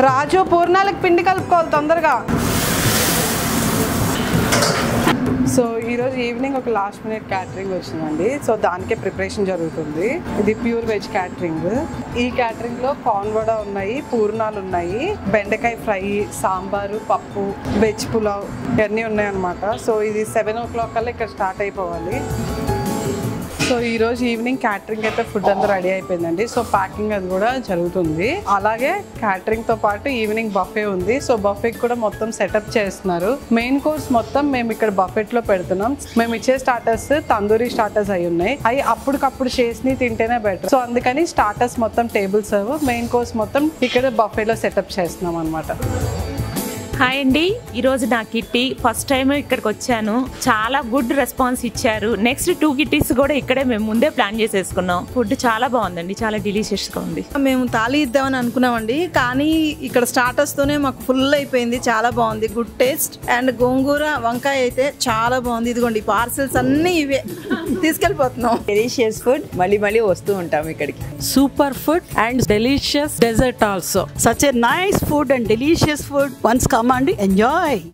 రాజు పూర్ణాలకు పిండి కలుపుకోవాలి తొందరగా. సో ఈరోజు ఈవినింగ్ ఒక లాస్ట్ మినిట్ క్యాటరింగ్ వచ్చిందండి. సో దానికే ప్రిపరేషన్ జరుగుతుంది. ఇది ప్యూర్ వెజ్ క్యాటరింగ్. ఈ క్యాటరింగ్ లో కార్న్ వడ ఉన్నాయి, పూర్ణాలు ఉన్నాయి, బెండకాయ ఫ్రై, సాంబారు, పప్పు, వెజ్ పులావ్ ఇవన్నీ ఉన్నాయి అన్నమాట. సో ఇది 7 o'clock కల్లా ఇక్కడ స్టార్ట్ అయిపోవాలి. సో ఈ రోజు ఈవినింగ్ క్యాటరింగ్ అయితే ఫుడ్ అంతా రెడీ అయిపోయిందండి. సో ప్యాకింగ్ అది కూడా జరుగుతుంది. అలాగే క్యాటరింగ్ తో పాటు ఈవినింగ్ బఫే ఉంది. సో బఫే కూడా మొత్తం సెటప్ చేస్తున్నారు. మెయిన్ కోర్స్ మొత్తం మేము ఇక్కడ బఫెట్ లో పెడుతున్నాం. మేము ఇచ్చే స్టార్టర్స్ తందూరి స్టార్టర్స్ అయి ఉన్నాయి. అవి అప్పటికప్పుడు చేసి తింటేనే బెటర్. సో అందుకని స్టార్టర్స్ మొత్తం టేబుల్ సర్వ్, మెయిన్ కోర్స్ మొత్తం ఇక్కడ బఫేలో సెటప్ చేస్తున్నాం అనమాట. హాయ్ అండి, ఈరోజు నా కిట్టి ఫస్ట్ టైం ఇక్కడికి వచ్చాను. చాలా గుడ్ రెస్పాన్స్ ఇచ్చారు. నెక్స్ట్ 2 కిట్టీస్ కూడా ఇక్కడే మేము ముందే ప్లాన్ చేసేసుకున్నాం. ఫుడ్ చాలా బాగుందండి, చాలా డెలిషియస్గా ఉంది. మేము తాళి ఇద్దామని అనుకున్నామండి, కానీ ఇక్కడ స్టార్టర్స్తోనే మాకు ఫుల్ అయిపోయింది. చాలా బాగుంది, గుడ్ టేస్ట్. అండ్ గోంగూర వంకాయ అయితే చాలా బాగుంది. ఇదిగోండి పార్సెల్స్ అన్నీ ఇవే తీసుకెళ్ళిపోతున్నాం. డెలిషియస్ ఫుడ్, మళ్ళీ మళ్ళీ వస్తూ ఉంటాం ఇక్కడికి. Super food and delicious dessert also. Such a nice food and delicious food. Once come and enjoy.